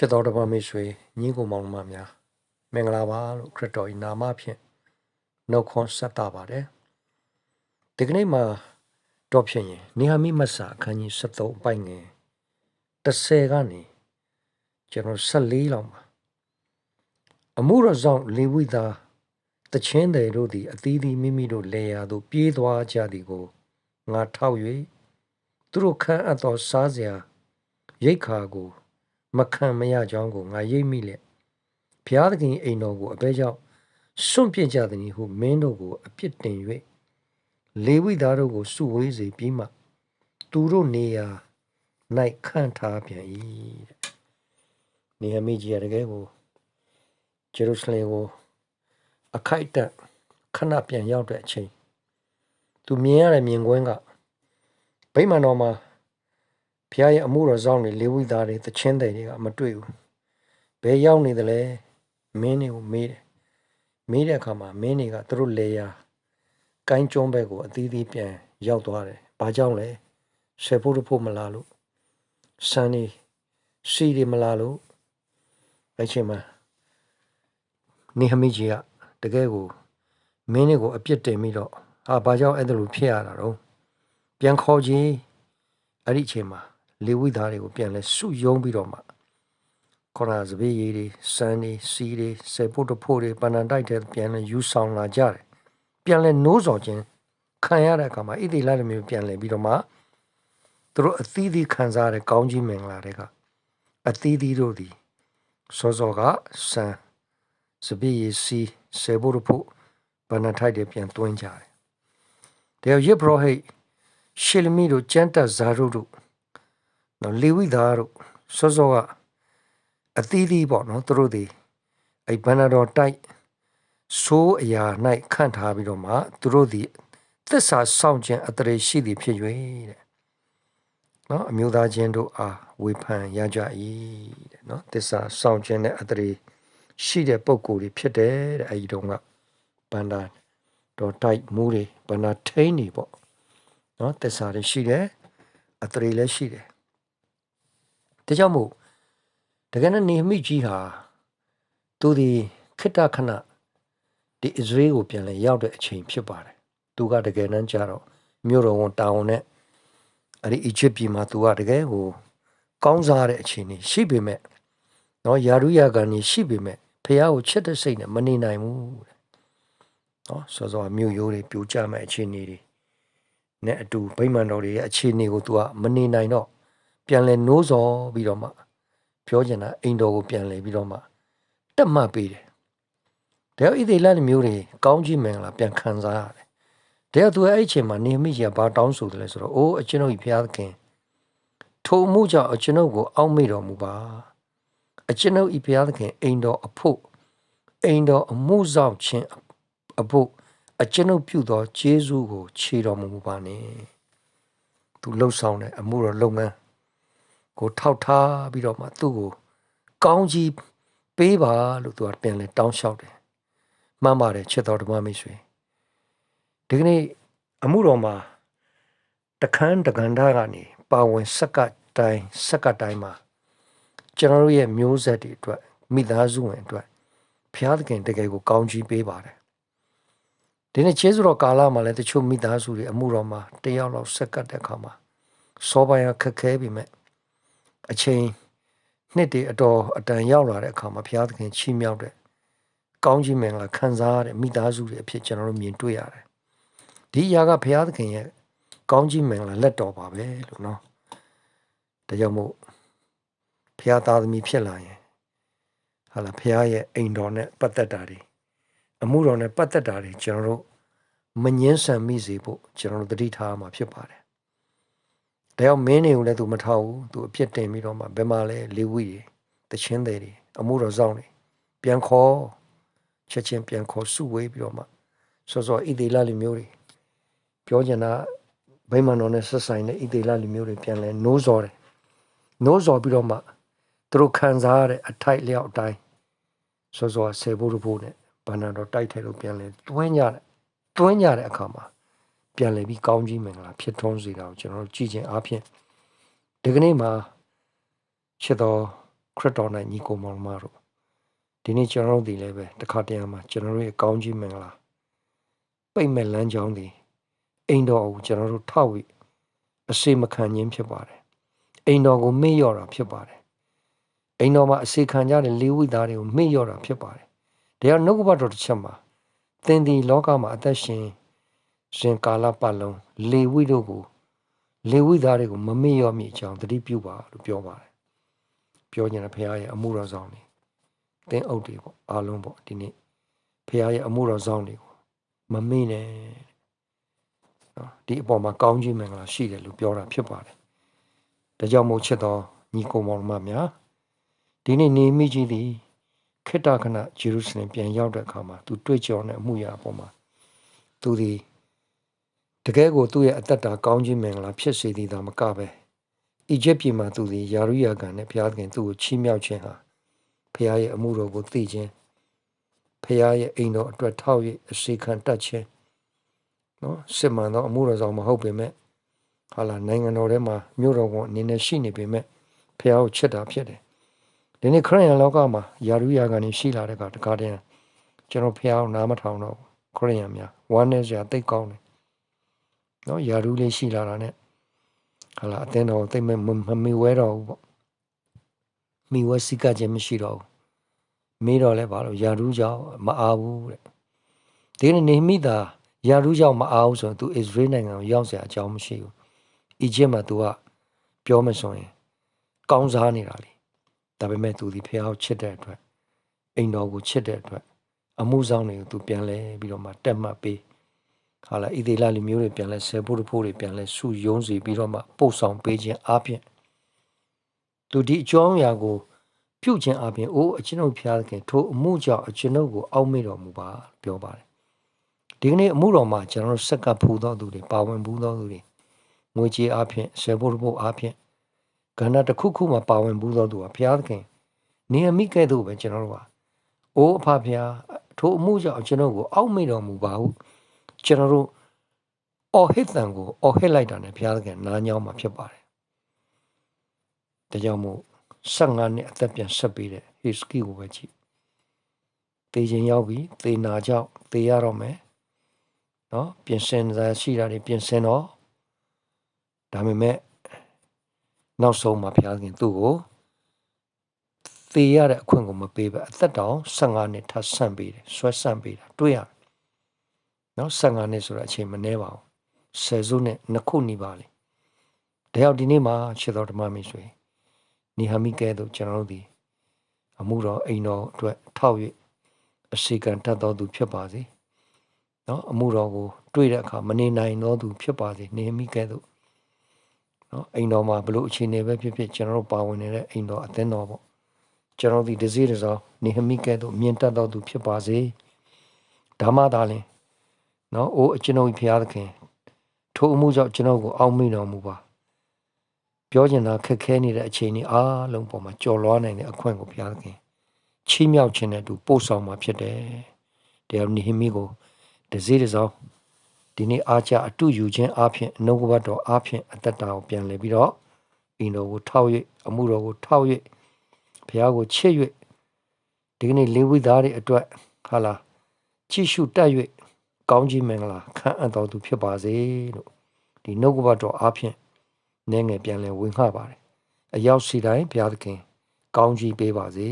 ချစ်တော်တပါမိတ်ဆွေညီကိုမောင်နှမများမင်္ဂလာပါလို့ခရစ်တော်၏နာမဖြင့်နှုတ်ခွန်းဆက်တာပါတယ်ဒီကနေ့မှာတော့ဖြစ်ရင်နေဟမိမတ်စာအခန်းကြီး73အပိုင်ငယ်30ကနေကျွန်တော်14လောက်မှာအမှုတော်ဆောင်လေဝိသားတချင်းတွေတို့သည်အသီးသီးမိမိတို့လေယာတို့ပြေးသွားကြသည်ကိုငါထောက်၍သူတို့ခန့်အပ်သောစားစရာရိတ်ခါကိုမခံမရကြောင်းကိုငါရိပ်မိလက်ဘုရားသခင်အိမ်တော်ကိုအဘဲကြောင့်စွန့်ပစ်ကြသည်ဟုမင်းတို့ကိုအပြစ်တင်၍လေဝိသားတို့ကိုစုဝေးစေပြီးမှသူတို့နေရာ၌ခန့်ထားပြန်၏နေဟမိကြီးရတဲ့ကိုဂျေရုရှလင်ကိုအခိုက်အတန့်ခဏပြန်ရောက်တဲ့အချိန်သူမြင်ရတဲ့မြင်ကွင်းကဗိမာန်တော်မှာဖျားရဲ့အမှုတော်ဆောင်တွေလေဝိသားတွေတချင်းတွေကမတွေ့ဘူးဘယ်ရောက်နေသလဲမင်းတွေကိုမေးတဲ့အခါမှာမင်းတွေကသူတို့လေယာကိုင်းကျွန်းဘက်ကိုအသီးသီးပြန်ရောက်သွားတယ်ဘာကြောင့်လဲဆေဖို့မလားလို့စံနေစီတွေမလားလို့အဲ့ချိန်မှာနေဟမိကြီးကတကယ်ကိုမင်းတွေကိုအပြစ်တင်ပြီးတော့ဘာကြောင့်အဲ့ဒါလိုဖြစ်ရတာတော့ပြန်ခေါ်ကြည့်အဲ့ဒီအချိန်မှာလေဝိသားတွေကိုပြန်လဲစုယုံပြီးတော့မှခေါ်လာစပည့်ရည်တွေစံနေစီတွေဆေဖို့တွေပဏ္ဍန်တိုက်တဲ့ပြန်လဲယူဆောင်လာကြတယ်ပြန်လဲနိုးစော်ခြင်းခံရတဲ့အခါမှာဣတိလတွေမျိုးပြန်လဲပြီးတော့မှသူတို့အသီးသီးခံစားတဲ့ကောင်းကြီးမင်္ဂလာတွေကအသီးသီးတို့သည်စောကစံစပည့်ရည်စီဆေဖို့ပဏ္ဍန်တိုက်တဲ့ပြန်တွင်းကြတယ်တရားရစ်ပရောဟိတ်ရှေလမီတို့ကျမ်းတက်ဇာရုတို့နော်လေဝိသားတို့စောကအသီးသီးပေါ့နော်သူတို့ဒီအဲ့ဘန္နာတော်တိုက်ဆိုးအရာ၌ခန့်ထားပြီးတော့မှသူတို့ဒီသစ္စာဆောင်ခြင်းအတရေရှိသည်ဖြစ်၍တဲ့နော်အမျိုးသားချင်းတို့အားဝေဖန်ရကြ၏တဲ့နော်သစ္စာဆောင်ခြင်းနဲ့အတရေရှိတဲ့ပုံကိုယ်တွေဖြစ်တယ်တဲ့အဲ့ဒီတော့ကဘန္နာတော်တိုက်မူးတွေဘန္နာထိန်တွေပေါ့နော်သစ္စာတွေရှိတယ်အတရေလည်းရှိတယ်ဒါကြောင့်မို့တကယ်နဲ့နေဟမိကြီးဟာသူဒီခိတ္တခဏဒီအစ္စရေးကိုပြန်လဲရောက်တဲ့အချိန်ဖြစ်ပါတယ်သူကတကယ်နှမ်းကြတော့မြို့တော်ဝန်တာဝန်နဲ့အဲ့ဒီအီဂျစ်ပြည်မှာသူကတကယ်ကိုကောင်းစားတဲ့အချိန်ကြီးရှိပေမဲ့နော်ယာရုယာကန်ကြီးရှိပေမဲ့ဖះကိုချစ်တဲ့စိတ်နဲ့မနေနိုင်ဘူးတဲ့နော်စောမြို့ရိုးတွေပြိုကျမဲ့အခြေအနေတွေနဲ့အတူဗိမာန်တော်တွေရဲ့အခြေအနေကိုသူကမနေနိုင်တော့ပြန်လဲနိုးစော်ပြီးတော့မှပြောချင်တာအိမ်တော်ကိုပြန်လဲပြီးတော့မှတက်မှတ်ပေးတယ်။ဒါဣသေလမျိုးတွေကောင်းကြီးမင်္ဂလာပြန်ခံစားရတယ်။ဒါသူအဲ့အချိန်မှာနေမိကြီးကဘာတောင်းဆိုတယ်လဲဆိုတော့အိုးအကျွန်ုပ်ဘုရားသခင်ထိုမှုကြောင့်အကျွန်ုပ်ကိုအောက်မေ့တော်မူပါ။အကျွန်ုပ်ဘုရားသခင်အိမ်တော်အဖို့အိမ်တော်အမှုဆောင်ခြင်းအဖို့အကျွန်ုပ်ပြုသောကျေးဇူးကိုခြေတော်မူပါနဲ့။သူလှုပ်ဆောင်တဲ့အမှုတော်လုပ်ငန်းကိုထောက်ထားပြီးတော့မှသူ့ကိုကောင်းကြီးပေးပါလို့သူကပြန်လဲတောင်းလျှောက်တယ်မှန်ပါတယ်ချစ်တော်ဓမ္မမိတ်ဆွေဒီကနေ့အမှုတော်မှာတခန်းတကန်သားကနေပါဝင်စက္ကတိုင်းမှာကျွန်တော်တို့ရဲ့မျိုးဆက်တွေအတွက်မိသားစုဝင်အတွက်ဘုရားသခင်တကယ်ကိုကောင်းကြီးပေးပါတယ်ဒီနေ့ကျေးဇူးတော်ကာလမှာလည်းတချို့မိသားစုတွေအမှုတော်မှာတယောက်လောက်စက္ကတဲ့အခါမှာစောပိုင်းခက်ခဲပြီမဲ့အချိန်နှစ်တွေအတော်အတန်ရောက်လာတဲ့အခါမှာဘုရားသခင်ချီးမြှောက်တဲ့ကောင်းကြီးမင်္ဂလာခံစားရတဲ့မိသားစုတွေအဖြစ်ကျွန်တော်တို့မြင်တွေ့ရတယ်။ဒီအရာကဘုရားသခင်ရဲ့ကောင်းကြီးမင်္ဂလာလက်တော်ပါပဲလို့နော်။ဒါကြောင့်မို့ဘုရားသားသမီးဖြစ်လာရင်ဟာလာဘုရားရဲ့အိမ်တော်နဲ့ပတ်သက်တာတွေအမှုတော်နဲ့ပတ်သက်တာတွေကျွန်တော်တို့မငင်းဆန်မိစေဖို့ကျွန်တော်တို့သတိထားမှာဖြစ်ပါတယ်။ဒါကြောင့်မင်းတွေကိုလည်းသူမထောက်ဘူးသူအပြစ်တင်ပြီးတော့မှဘယ်မှာလဲလေဝိတွေတချင်းတွေအမှုတော်ဆောင်တွေပြန်ခေါ်ချက်ချင်းပြန်ခေါ်စုဝေးပြီးတော့မှစောဣသေလလူမျိုးတွေပြောချင်တာဗိမာန်တော်နဲ့ဆက်ဆိုင်တဲ့ဣသေလလူမျိုးတွေပြန်လဲနိုးစော်တယ်နိုးစော်ပြီးတော့မှသူတို့ခံစားရတဲ့အထိုက်လျောက်အတိုင်းစောဆေဖို့နဲ့ဘန္နာတော်တိုက်ထဲလို့ပြန်လဲတွင်းကြတဲ့အခါမှာပြန်လဲပြီးကောင်းကြီးမင်္ဂလာဖြစ်ထွန်းစေတာကိုကျွန်တော်တို့ကြည်ကျင်အားဖြင့်ဒီကနေ့မှာချစ်တော်ခ ခရစ်တော်၌ညီကိုမောင်မတို့ဒီနေ့ကျွန်တော်တို့ဒီလည်းပဲတစ်ခါတည်းမှာကျွန်တော်တို့ရဲ့ကောင်းကြီးမင်္ဂလာပိတ်မဲ့လမ်းကြောင်းဒီအိမ်တော်ကိုကျွန်တော်တို့ထောက်ပြီးအစေမခံခြင်းဖြစ်ပါတယ်အိမ်တော်ကိုမေ့လျော့တာဖြစ်ပါတယ်အိမ်တော်မှာအစေခံကြတဲ့လေးဝိသားတွေကိုမေ့လျော့တာဖြစ်ပါတယ်တရားနှုတ်ကပတ်တော်တစ်ချက်မှာသင်ဒီလောကမှာအသက်ရှင်ကာလပတ်လုံးလေဝိတို့ကိုလေဝိသားတွေကိုမမေ့လျော့မိအကြောင်းသတိပြုပါလို့ပြောပါတယ်ပြောကြတဲ့ဘုရားရဲ့အမှုတော်ဆောင်တွေသင်အုပ်တွေပေါ့အားလုံးပေါ့ဒီနေ့ဘုရားရဲ့အမှုတော်ဆောင်တွေကိုမမေ့နဲ့နော်ဒီအပေါ်မှာကောင်းကြီးမင်္ဂလာရှိတယ်လို့ပြောတာဖြစ်ပါတယ်ဒါကြောင့်မို့ချစ်တော်ညီကိုမောင်မများဒီနေ့နေမိကြီးသည်ခေတ္တခဏဂျေရုရှလင်ပြန်ရောက်တဲ့အခါမှာသူတွေ့ကြုံတဲ့အမှုရာအပေါ်မှာသူဒီတကယ်ကိုသူ့ရဲ့အသက်တာကောင်းကြီးမင်္ဂလာဖြစ်စေသည်သာမကပဲအီဂျစ်ပြည်မှာသူဒီယာရုယာကန်နဲ့ဘုရားသခင်သူ့ကိုချီးမြှောက်ခြင်းဟာဘုရားရဲ့အမှုတော်ကိုသိခြင်းဘုရားရဲ့အိမ်တော်အတွက်ထောက်၍အစေခံတတ်ခြင်းနော်စစ်မှန်သောအမှုတော်ဆောင်မဟုတ်ပေမဲ့ဟာလာနိုင်ငံတော်ထဲမှာမြို့တော်ဝန်အနေနဲ့ရှိနေပေမဲ့ဘုရားကိုချစ်တာဖြစ်တယ်ဒီနေ့ခရစ်ယာန်လောကမှာယာရုယာကန်ရှိလာတဲ့အခါတခါတည်းကျွန်တော်ဘုရားကိုနားမထောင်တော့ခရစ်ယာန်များဝမ်းနဲ့စရာသိတ်ကောင်းတယ်နော်ယာရုလေးရှိလာတာနဲ့ဟာလာအသင်းတော်သိမမေဝဲတော့ဘူးပေါ့မိဝဲစိကခြင်းမရှိတော့ဘူးမေးတော့လဲဘာလို့ယာရုကြောင့်မအားဘူးတဲ့ဒီနေ့နေမိတာယာရုကြောင့်မအားဘူးဆိုရင် तू အစ္စရေးနိုင်ငံကိုရောက်เสียအကြောင်းမရှိဘူးအီဂျစ်မှာ तू ကပြောမဆိုရင်ကောင်းစားနေတာလေဒါပေမဲ့ तू ဒီဖះကိုချစ်တဲ့အတွက်အိမ်တော်ကိုချစ်တဲ့အတွက်အမှုဆောင်တွေကို तू ပြန်လဲပြီးတော့မှတက်မှတ်ပေးဟာလာဣသေလလူမျိုးတွေပြန်လဲဆယ်ဖို့တဖို့တွေပြန်လဲစုယုံစီပြီးတော့မှပို့ဆောင်ပေးခြင်းအပြင် तू ဒီအကြောင်းအရာကိုပြုခြင်းအပြင်အိုးအကျွန်ုပ်ဖះခင်ထိုအမှုကြောင့်အကျွန်ုပ်ကိုအောက်မေ့တော်မူပါပြောပါတယ်ဒီကနေ့အမှုတော်မှာကျွန်တော်တို့ဆက်ကပ်ဖူးသောသူတွေပါဝင်ဘူးသောသူတွေငွေကြေးအပြင်ဆယ်ဖို့တဖို့အပြင်ကဏ္ဍတစ်ခုခုမှာပါဝင်ဘူးသောသူဟာဘုရားသခင်နေမိကဲ့သို့ပဲကျွန်တော်တို့ဟာအိုးအဖဘုရားထိုအမှုကြောင့်ကျွန်တော်ကိုအောက်မေ့တော်မူပါဟုကျွန်တော်တို့အော်ဟစ်တန်ကိုအော်ဟစ်လိုက်တာနဲ့ဘုရားသခင်နားညောင်းမှာဖြစ်ပါတယ်ဒါကြောင့်မို့15နှစ်အသက်ပြန်ဆက်ပြီးတဲ့ဟေစကိကိုပဲကြည့်သေခြင်းရောက်ပြီသေနာကြောင့်သေရတော့မယ်နော်ပြင်ဆင်စာရှိတာတွေပြင်ဆင်တော့ဒါပေမဲ့နောက်ဆုံးမှာဘုရားခင်သူ့ကိုသေရတဲ့အခွင့်ကိုမပေးပဲအသက်တောင်15နှစ်ထပ်ဆန့်ပေးတယ်ဆွဲဆန့်ပေးတာတွေ့ရနော်15နှစ်ဆိုတဲ့အချိန်မနှဲပါဘူး10စုနဲ့2ခုနေပါလေဒါကြောင့်ဒီနေ့မှာခြေတော်ဓမ္မမိတ်ဆွေနေဟမိကဲတို့ကျွန်တော်တို့ဒီအမှုတော်အိမ်တော်အတွက်ထောက်၍အစီကံတတ်တော်သူဖြစ်ပါစေနော်အမှုတော်ကိုတွေ့တဲ့အခါမနေနိုင်တော့သူဖြစ်ပါစေနေမိကဲတို့နော်အိမ်တော်မှာဘလို့အခြေအနေပဲဖြစ်ဖြစ်ကျွန်တော်တို့ပါဝင်နေတဲ့အိမ်တော်အသင်းတော်ပေါ့ကျွန်တော်ဒီဒဇိရစောနေမိကဲတို့မြင်တတ်တော်သူဖြစ်ပါစေဓမ္မသာလင်နော်အိုးအကျွန်ုပ်ဖျားသခင်ထိုအမှုကြောင့်ကျွန်တော်ကိုအောက်မေ့တော်မူပါပြောချင်တာခက်ခဲနေတဲ့အချိန်นี้အားလုံးပေါ်မှာကြော်လွှားနိုင်တဲ့အခွင့်ကိုဘုရားသခင်ချီးမြှောက်ခြင်းနဲ့တူပို့ဆောင်มาဖြစ်တယ်တရားနေမိကိုဒဇိရစောဒီနေ့အားကြအတူယူခြင်းအပြင်နှုတ်ကပတ်တော်အပြင်အသက်တာကိုပြန်လဲပြီးတော့အိမ်တော်ကိုထောက်၍အမှုတော်ကိုထောက်၍ဘုရားကိုချစ်၍ဒီကနေ့လေးဝိသားတွေအတွက်ဟာလာကြည်ရှုတက်၍ကောင်းကြီးမင်္ဂလာခံအပ်တော်သူဖြစ်ပါစေလို့ဒီနှုတ်ကပတ်တော်အပြင်နည်းငယ်ပြန်လဲဝင်ခပါတယ်အရောက်စီတိုင်းဘုရားသခင်ကောင်းကြီးပေးပါစေ